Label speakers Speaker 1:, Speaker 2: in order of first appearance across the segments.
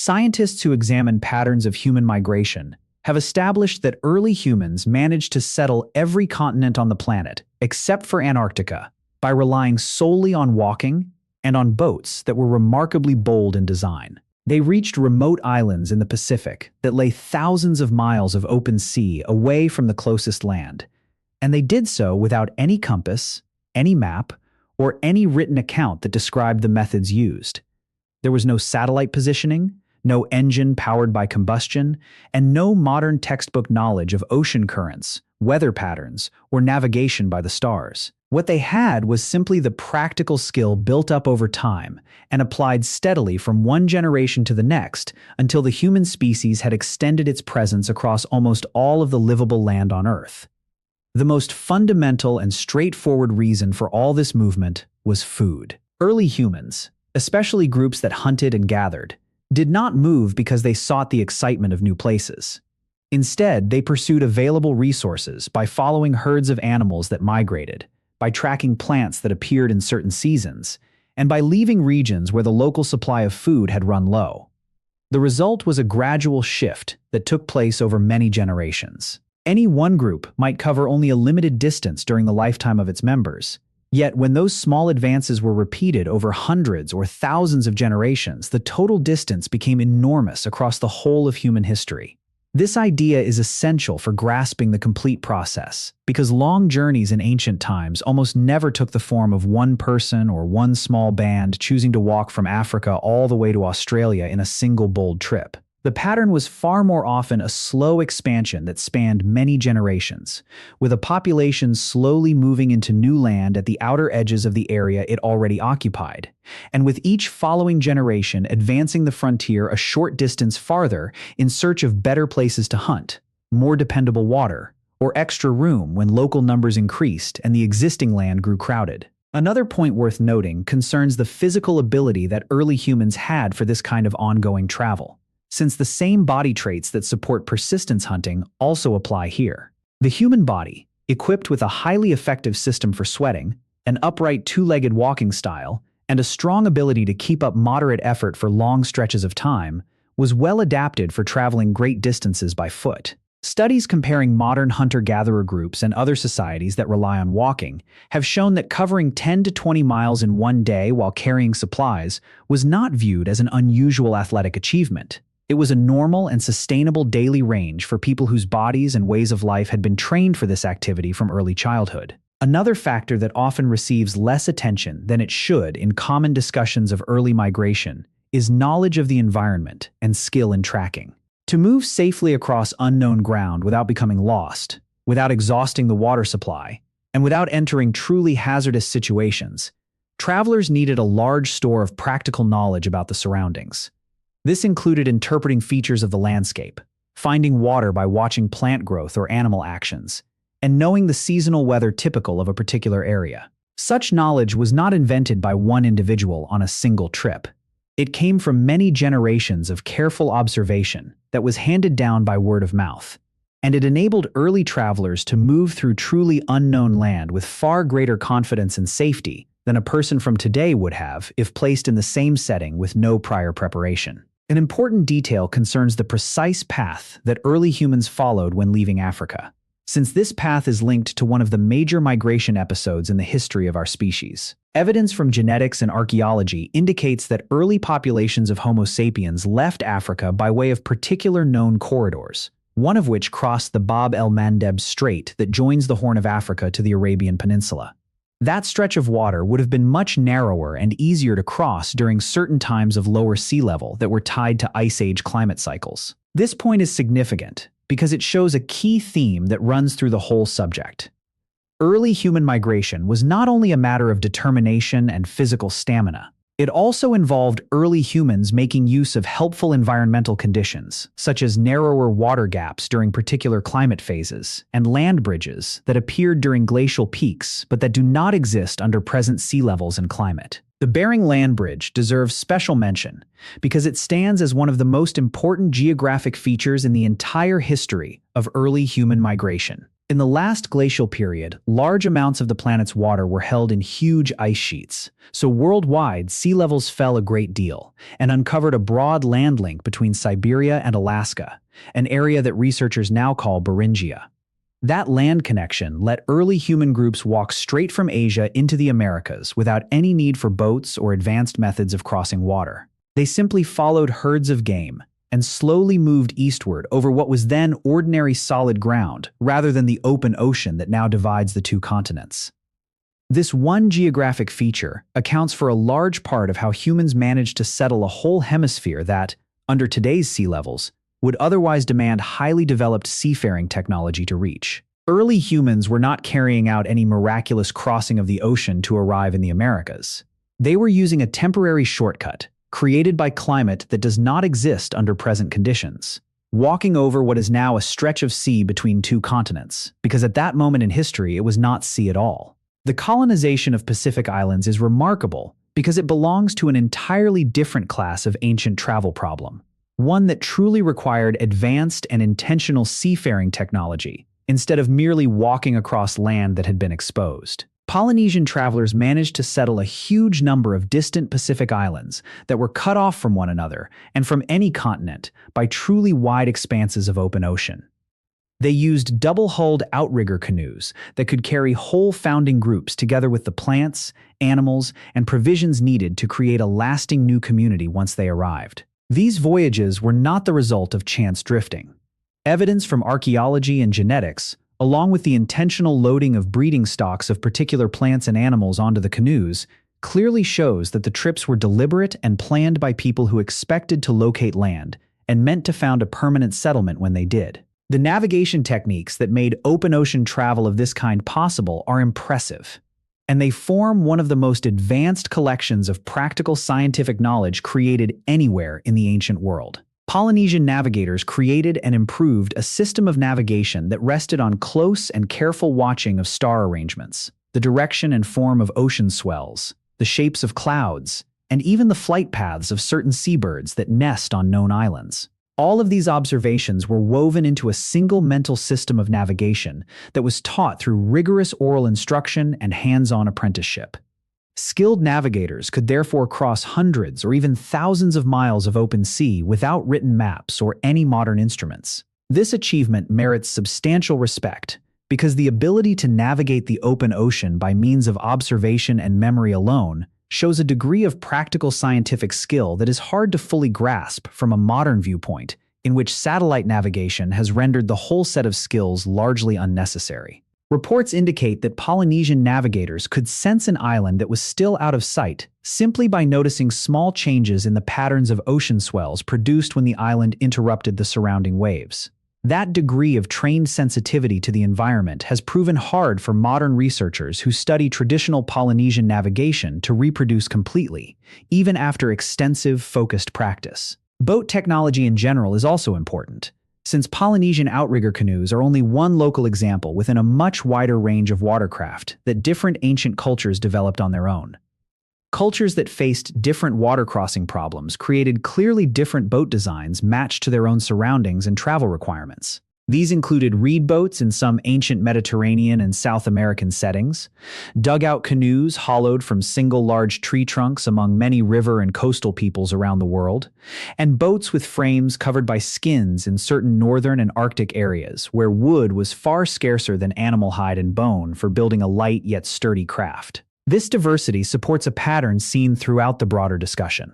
Speaker 1: Scientists who examine patterns of human migration have established that early humans managed to settle every continent on the planet, except for Antarctica, by relying solely on walking and on boats that were remarkably bold in design. They reached remote islands in the Pacific that lay thousands of miles of open sea away from the closest land, and they did so without any compass, any map, or any written account that described the methods used. There was no satellite positioning, no engine powered by combustion, and no modern textbook knowledge of ocean currents, weather patterns, or navigation by the stars. What they had was simply the practical skill built up over time and applied steadily from one generation to the next until the human species had extended its presence across almost all of the livable land on Earth. The most fundamental and straightforward reason for all this movement was food. Early humans, especially groups that hunted and gathered, did not move because they sought the excitement of new places. Instead, they pursued available resources by following herds of animals that migrated, by tracking plants that appeared in certain seasons, and by leaving regions where the local supply of food had run low. The result was a gradual shift that took place over many generations. Any one group might cover only a limited distance during the lifetime of its members. Yet when those small advances were repeated over hundreds or thousands of generations, the total distance became enormous across the whole of human history. This idea is essential for grasping the complete process, because long journeys in ancient times almost never took the form of one person or one small band choosing to walk from Africa all the way to Australia in a single bold trip. The pattern was far more often a slow expansion that spanned many generations, with a population slowly moving into new land at the outer edges of the area it already occupied, and with each following generation advancing the frontier a short distance farther in search of better places to hunt, more dependable water, or extra room when local numbers increased and the existing land grew crowded. Another point worth noting concerns the physical ability that early humans had for this kind of ongoing travel, since the same body traits that support persistence hunting also apply here. The human body, equipped with a highly effective system for sweating, an upright two-legged walking style, and a strong ability to keep up moderate effort for long stretches of time, was well adapted for traveling great distances by foot. Studies comparing modern hunter-gatherer groups and other societies that rely on walking have shown that covering 10 to 20 miles in one day while carrying supplies was not viewed as an unusual athletic achievement. It was a normal and sustainable daily range for people whose bodies and ways of life had been trained for this activity from early childhood. Another factor that often receives less attention than it should in common discussions of early migration is knowledge of the environment and skill in tracking. To move safely across unknown ground without becoming lost, without exhausting the water supply, and without entering truly hazardous situations, travelers needed a large store of practical knowledge about the surroundings. This included interpreting features of the landscape, finding water by watching plant growth or animal actions, and knowing the seasonal weather typical of a particular area. Such knowledge was not invented by one individual on a single trip. It came from many generations of careful observation that was handed down by word of mouth, and it enabled early travelers to move through truly unknown land with far greater confidence and safety than a person from today would have if placed in the same setting with no prior preparation. An important detail concerns the precise path that early humans followed when leaving Africa, since this path is linked to one of the major migration episodes in the history of our species. Evidence from genetics and archaeology indicates that early populations of Homo sapiens left Africa by way of particular known corridors, one of which crossed the Bab el-Mandeb Strait that joins the Horn of Africa to the Arabian Peninsula. That stretch of water would have been much narrower and easier to cross during certain times of lower sea level that were tied to Ice Age climate cycles. This point is significant because it shows a key theme that runs through the whole subject. Early human migration was not only a matter of determination and physical stamina. It also involved early humans making use of helpful environmental conditions, such as narrower water gaps during particular climate phases, and land bridges that appeared during glacial peaks but that do not exist under present sea levels and climate. The Bering Land Bridge deserves special mention because it stands as one of the most important geographic features in the entire history of early human migration. In the last glacial period, large amounts of the planet's water were held in huge ice sheets, so worldwide sea levels fell a great deal and uncovered a broad land link between Siberia and Alaska, an area that researchers now call Beringia. That land connection let early human groups walk straight from Asia into the Americas without any need for boats or advanced methods of crossing water. They simply followed herds of game and slowly moved eastward over what was then ordinary solid ground rather than the open ocean that now divides the two continents. This one geographic feature accounts for a large part of how humans managed to settle a whole hemisphere that, under today's sea levels, would otherwise demand highly developed seafaring technology to reach. Early humans were not carrying out any miraculous crossing of the ocean to arrive in the Americas. They were using a temporary shortcut, created by climate that does not exist under present conditions, walking over what is now a stretch of sea between two continents, because at that moment in history it was not sea at all. The colonization of Pacific Islands is remarkable because it belongs to an entirely different class of ancient travel problem, one that truly required advanced and intentional seafaring technology instead of merely walking across land that had been exposed. Polynesian travelers managed to settle a huge number of distant Pacific islands that were cut off from one another and from any continent by truly wide expanses of open ocean. They used double-hulled outrigger canoes that could carry whole founding groups together with the plants, animals, and provisions needed to create a lasting new community once they arrived. These voyages were not the result of chance drifting. Evidence from archaeology and genetics, along with the intentional loading of breeding stocks of particular plants and animals onto the canoes, clearly shows that the trips were deliberate and planned by people who expected to locate land and meant to found a permanent settlement when they did. The navigation techniques that made open ocean travel of this kind possible are impressive, and they form one of the most advanced collections of practical scientific knowledge created anywhere in the ancient world. Polynesian navigators created and improved a system of navigation that rested on close and careful watching of star arrangements, the direction and form of ocean swells, the shapes of clouds, and even the flight paths of certain seabirds that nest on known islands. All of these observations were woven into a single mental system of navigation that was taught through rigorous oral instruction and hands-on apprenticeship. Skilled navigators could therefore cross hundreds or even thousands of miles of open sea without written maps or any modern instruments. This achievement merits substantial respect because the ability to navigate the open ocean by means of observation and memory alone shows a degree of practical scientific skill that is hard to fully grasp from a modern viewpoint, in which satellite navigation has rendered the whole set of skills largely unnecessary. Reports indicate that Polynesian navigators could sense an island that was still out of sight simply by noticing small changes in the patterns of ocean swells produced when the island interrupted the surrounding waves. That degree of trained sensitivity to the environment has proven hard for modern researchers who study traditional Polynesian navigation to reproduce completely, even after extensive, focused practice. Boat technology in general is also important, since Polynesian outrigger canoes are only one local example within a much wider range of watercraft that different ancient cultures developed on their own. Cultures that faced different water crossing problems created clearly different boat designs matched to their own surroundings and travel requirements. These included reed boats in some ancient Mediterranean and South American settings, dugout canoes hollowed from single large tree trunks among many river and coastal peoples around the world, and boats with frames covered by skins in certain northern and Arctic areas where wood was far scarcer than animal hide and bone for building a light yet sturdy craft. This diversity supports a pattern seen throughout the broader discussion.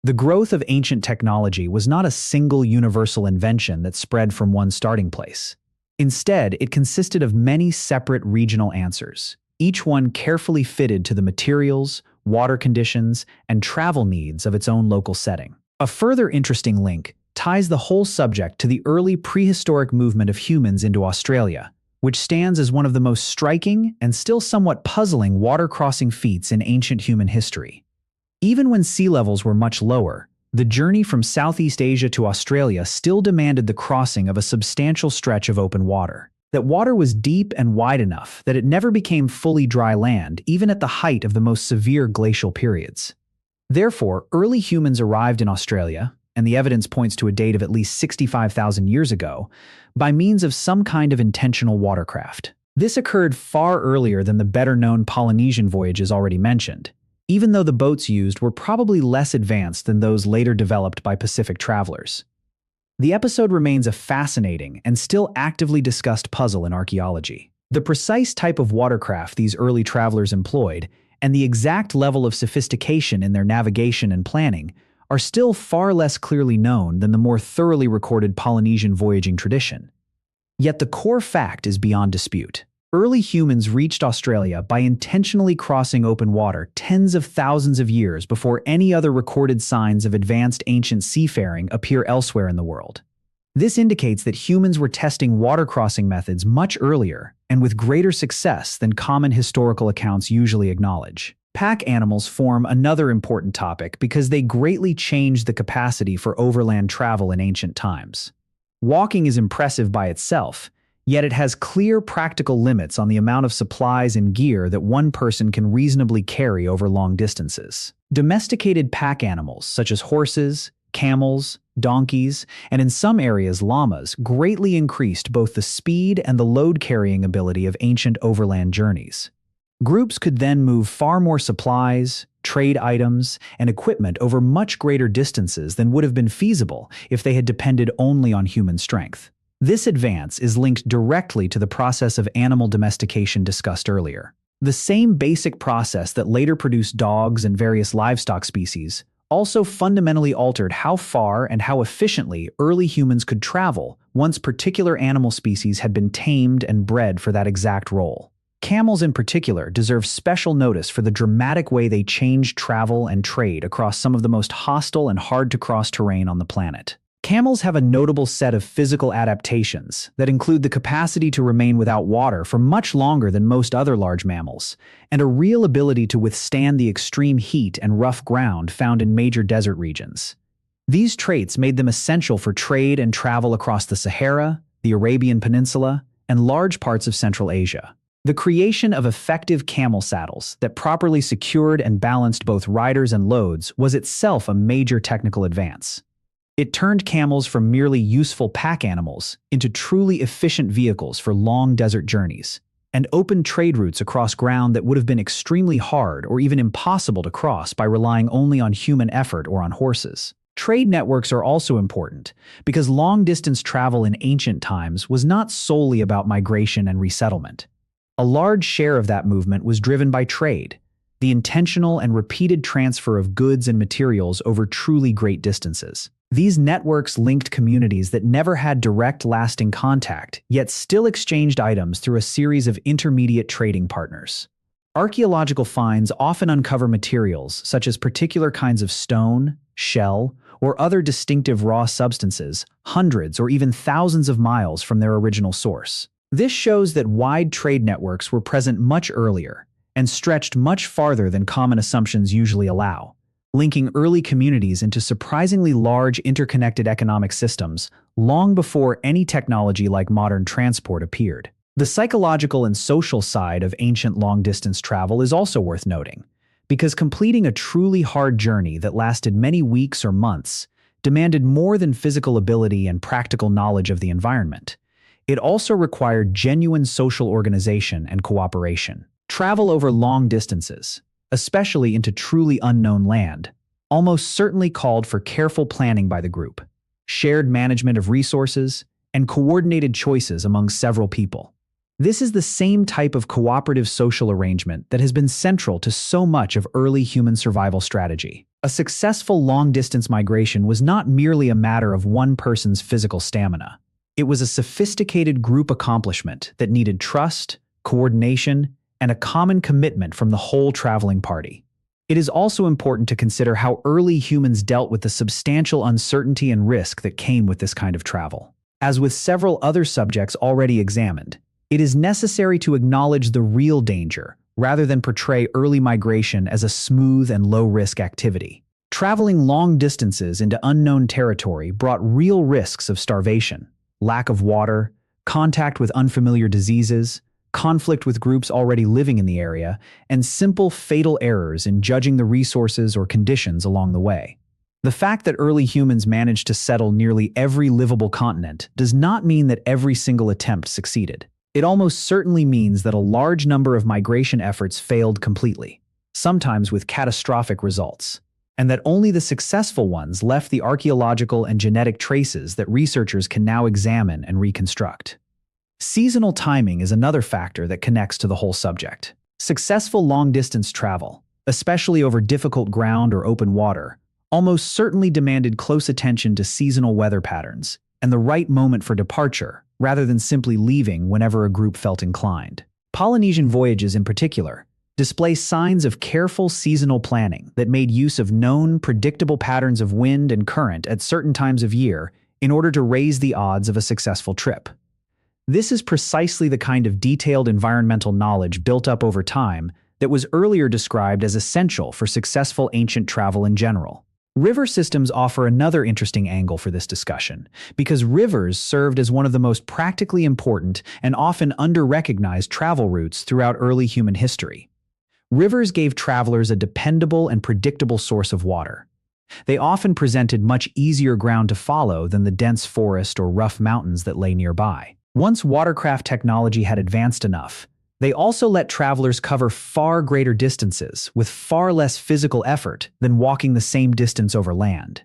Speaker 1: The growth of ancient technology was not a single universal invention that spread from one starting place. Instead, it consisted of many separate regional answers, each one carefully fitted to the materials, water conditions, and travel needs of its own local setting. A further interesting link ties the whole subject to the early prehistoric movement of humans into Australia, which stands as one of the most striking and still somewhat puzzling water-crossing feats in ancient human history. Even when sea levels were much lower, the journey from Southeast Asia to Australia still demanded the crossing of a substantial stretch of open water. That water was deep and wide enough that it never became fully dry land, even at the height of the most severe glacial periods. Therefore, early humans arrived in Australia, and the evidence points to a date of at least 65,000 years ago, by means of some kind of intentional watercraft. This occurred far earlier than the better-known Polynesian voyages already mentioned, even though the boats used were probably less advanced than those later developed by Pacific travelers. The episode remains a fascinating and still actively discussed puzzle in archaeology. The precise type of watercraft these early travelers employed and the exact level of sophistication in their navigation and planning are still far less clearly known than the more thoroughly recorded Polynesian voyaging tradition. Yet the core fact is beyond dispute. Early humans reached Australia by intentionally crossing open water tens of thousands of years before any other recorded signs of advanced ancient seafaring appear elsewhere in the world. This indicates that humans were testing water crossing methods much earlier and with greater success than common historical accounts usually acknowledge. Pack animals form another important topic because they greatly changed the capacity for overland travel in ancient times. Walking is impressive by itself, yet it has clear practical limits on the amount of supplies and gear that one person can reasonably carry over long distances. Domesticated pack animals such as horses, camels, donkeys, and in some areas llamas greatly increased both the speed and the load-carrying ability of ancient overland journeys. Groups could then move far more supplies, trade items, and equipment over much greater distances than would have been feasible if they had depended only on human strength. This advance is linked directly to the process of animal domestication discussed earlier. The same basic process that later produced dogs and various livestock species also fundamentally altered how far and how efficiently early humans could travel once particular animal species had been tamed and bred for that exact role. Camels in particular deserve special notice for the dramatic way they changed travel and trade across some of the most hostile and hard-to-cross terrain on the planet. Camels have a notable set of physical adaptations that include the capacity to remain without water for much longer than most other large mammals, and a real ability to withstand the extreme heat and rough ground found in major desert regions. These traits made them essential for trade and travel across the Sahara, the Arabian Peninsula, and large parts of Central Asia. The creation of effective camel saddles that properly secured and balanced both riders and loads was itself a major technical advance. It turned camels from merely useful pack animals into truly efficient vehicles for long desert journeys, and opened trade routes across ground that would have been extremely hard or even impossible to cross by relying only on human effort or on horses. Trade networks are also important because long-distance travel in ancient times was not solely about migration and resettlement. A large share of that movement was driven by trade, the intentional and repeated transfer of goods and materials over truly great distances. These networks linked communities that never had direct, lasting contact, yet still exchanged items through a series of intermediate trading partners. Archaeological finds often uncover materials such as particular kinds of stone, shell, or other distinctive raw substances, hundreds or even thousands of miles from their original source. This shows that wide trade networks were present much earlier and stretched much farther than common assumptions usually allow, linking early communities into surprisingly large interconnected economic systems long before any technology like modern transport appeared. The psychological and social side of ancient long-distance travel is also worth noting, because completing a truly hard journey that lasted many weeks or months demanded more than physical ability and practical knowledge of the environment. It also required genuine social organization and cooperation. Travel over long distances, especially into truly unknown land, almost certainly called for careful planning by the group, shared management of resources, and coordinated choices among several people. This is the same type of cooperative social arrangement that has been central to so much of early human survival strategy. A successful long-distance migration was not merely a matter of one person's physical stamina. It was a sophisticated group accomplishment that needed trust, coordination, and a common commitment from the whole traveling party. It is also important to consider how early humans dealt with the substantial uncertainty and risk that came with this kind of travel. As with several other subjects already examined, it is necessary to acknowledge the real danger rather than portray early migration as a smooth and low-risk activity. Traveling long distances into unknown territory brought real risks of starvation, lack of water, contact with unfamiliar diseases, conflict with groups already living in the area, and simple fatal errors in judging the resources or conditions along the way. The fact that early humans managed to settle nearly every livable continent does not mean that every single attempt succeeded. It almost certainly means that a large number of migration efforts failed completely, sometimes with catastrophic results, and that only the successful ones left the archaeological and genetic traces that researchers can now examine and reconstruct. Seasonal timing is another factor that connects to the whole subject. Successful long-distance travel, especially over difficult ground or open water, almost certainly demanded close attention to seasonal weather patterns and the right moment for departure, rather than simply leaving whenever a group felt inclined. Polynesian voyages in particular display signs of careful seasonal planning that made use of known, predictable patterns of wind and current at certain times of year in order to raise the odds of a successful trip. This is precisely the kind of detailed environmental knowledge built up over time that was earlier described as essential for successful ancient travel in general. River systems offer another interesting angle for this discussion, because rivers served as one of the most practically important and often under-recognized travel routes throughout early human history. Rivers gave travelers a dependable and predictable source of water. They often presented much easier ground to follow than the dense forest or rough mountains that lay nearby. Once watercraft technology had advanced enough, they also let travelers cover far greater distances with far less physical effort than walking the same distance over land.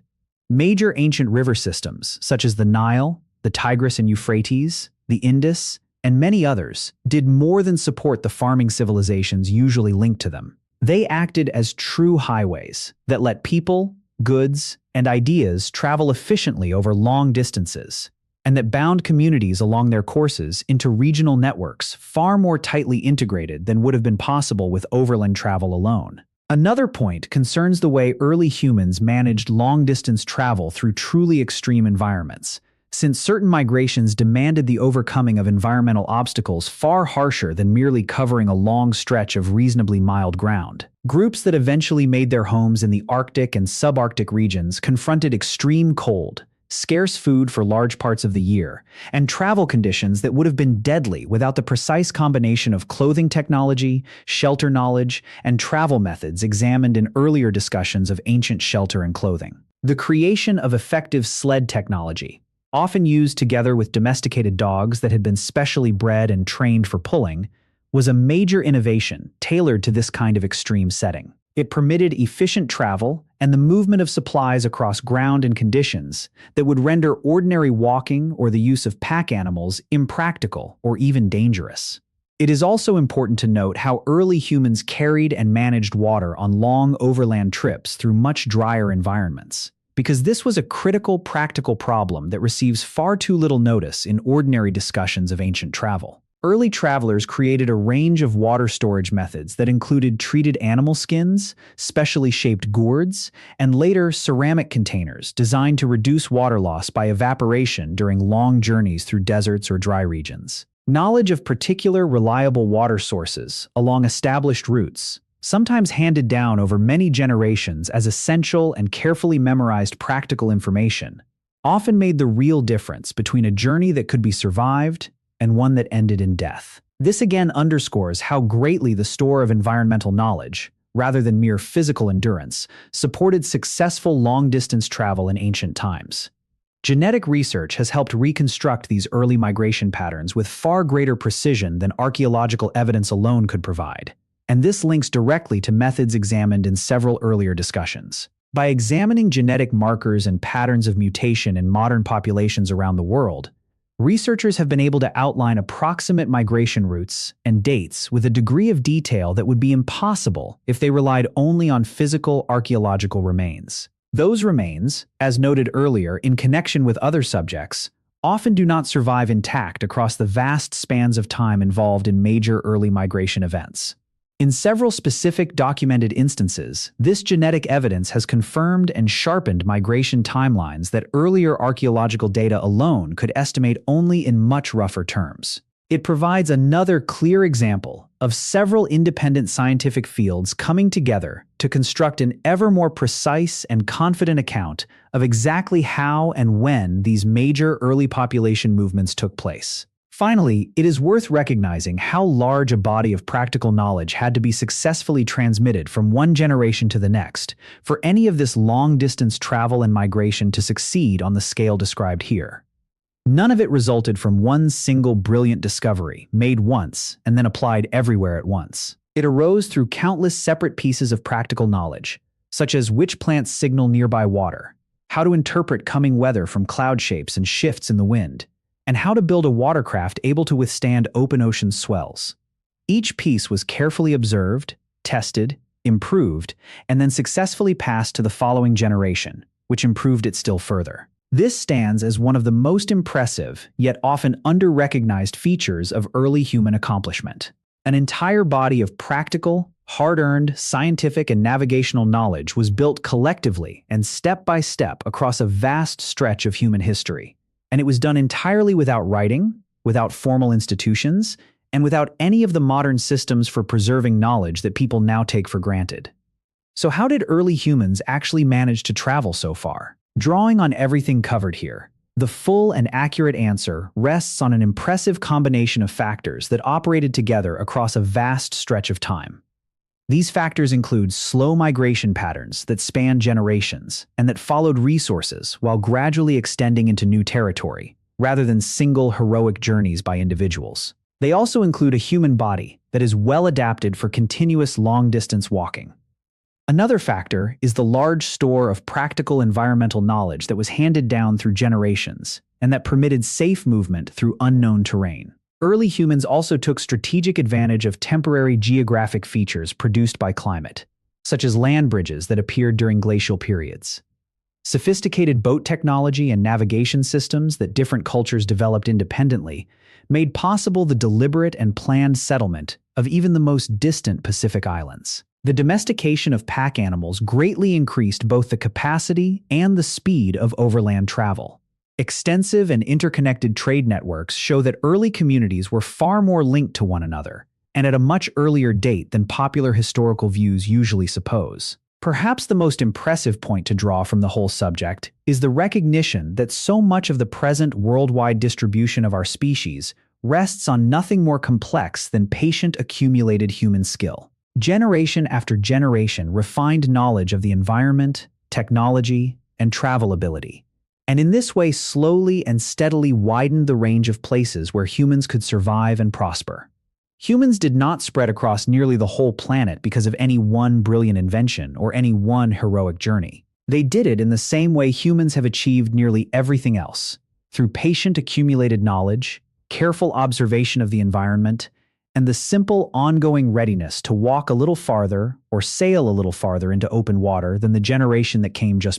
Speaker 1: Major ancient river systems, such as the Nile, the Tigris and Euphrates, the Indus, and many others, did more than support the farming civilizations usually linked to them. They acted as true highways that let people, goods, and ideas travel efficiently over long distances, and that bound communities along their courses into regional networks far more tightly integrated than would have been possible with overland travel alone. Another point concerns the way early humans managed long-distance travel through truly extreme environments, since certain migrations demanded the overcoming of environmental obstacles far harsher than merely covering a long stretch of reasonably mild ground. Groups that eventually made their homes in the Arctic and subarctic regions confronted extreme cold, scarce food for large parts of the year, and travel conditions that would have been deadly without the precise combination of clothing technology, shelter knowledge, and travel methods examined in earlier discussions of ancient shelter and clothing. The creation of effective sled technology, often used together with domesticated dogs that had been specially bred and trained for pulling, was a major innovation tailored to this kind of extreme setting. It permitted efficient travel and the movement of supplies across ground and conditions that would render ordinary walking or the use of pack animals impractical or even dangerous. It is also important to note how early humans carried and managed water on long overland trips through much drier environments, because this was a critical practical problem that receives far too little notice in ordinary discussions of ancient travel. Early travelers created a range of water storage methods that included treated animal skins, specially shaped gourds, and later ceramic containers designed to reduce water loss by evaporation during long journeys through deserts or dry regions. Knowledge of particular reliable water sources along established routes, sometimes handed down over many generations as essential and carefully memorized practical information, often made the real difference between a journey that could be survived and one that ended in death. This again underscores how greatly the store of environmental knowledge, rather than mere physical endurance, supported successful long-distance travel in ancient times. Genetic research has helped reconstruct these early migration patterns with far greater precision than archaeological evidence alone could provide, and this links directly to methods examined in several earlier discussions. By examining genetic markers and patterns of mutation in modern populations around the world, researchers have been able to outline approximate migration routes and dates with a degree of detail that would be impossible if they relied only on physical archaeological remains. Those remains, as noted earlier in connection with other subjects, often do not survive intact across the vast spans of time involved in major early migration events. In several specific documented instances, this genetic evidence has confirmed and sharpened migration timelines that earlier archaeological data alone could estimate only in much rougher terms. It provides another clear example of several independent scientific fields coming together to construct an ever more precise and confident account of exactly how and when these major early population movements took place. Finally, it is worth recognizing how large a body of practical knowledge had to be successfully transmitted from one generation to the next for any of this long-distance travel and migration to succeed on the scale described here. None of it resulted from one single brilliant discovery made once and then applied everywhere at once. It arose through countless separate pieces of practical knowledge, such as which plants signal nearby water, how to interpret coming weather from cloud shapes and shifts in the wind, and how to build a watercraft able to withstand open ocean swells. Each piece was carefully observed, tested, improved, and then successfully passed to the following generation, which improved it still further. This stands as one of the most impressive, yet often under-recognized features of early human accomplishment. An entire body of practical, hard-earned, scientific and navigational knowledge was built collectively and step by step across a vast stretch of human history. And it was done entirely without writing, without formal institutions, and without any of the modern systems for preserving knowledge that people now take for granted. So how did early humans actually manage to travel so far? Drawing on everything covered here, the full and accurate answer rests on an impressive combination of factors that operated together across a vast stretch of time. These factors include slow migration patterns that span generations and that followed resources while gradually extending into new territory, rather than single heroic journeys by individuals. They also include a human body that is well adapted for continuous long-distance walking. Another factor is the large store of practical environmental knowledge that was handed down through generations and that permitted safe movement through unknown terrain. Early humans also took strategic advantage of temporary geographic features produced by climate, such as land bridges that appeared during glacial periods. Sophisticated boat technology and navigation systems that different cultures developed independently made possible the deliberate and planned settlement of even the most distant Pacific islands. The domestication of pack animals greatly increased both the capacity and the speed of overland travel. Extensive and interconnected trade networks show that early communities were far more linked to one another, and at a much earlier date than popular historical views usually suppose. Perhaps the most impressive point to draw from the whole subject is the recognition that so much of the present worldwide distribution of our species rests on nothing more complex than patient accumulated human skill. Generation after generation refined knowledge of the environment, technology, and travel ability, and in this way slowly and steadily widened the range of places where humans could survive and prosper. Humans did not spread across nearly the whole planet because of any one brilliant invention or any one heroic journey. They did it in the same way humans have achieved nearly everything else, through patient accumulated knowledge, careful observation of the environment, and the simple ongoing readiness to walk a little farther or sail a little farther into open water than the generation that came just before.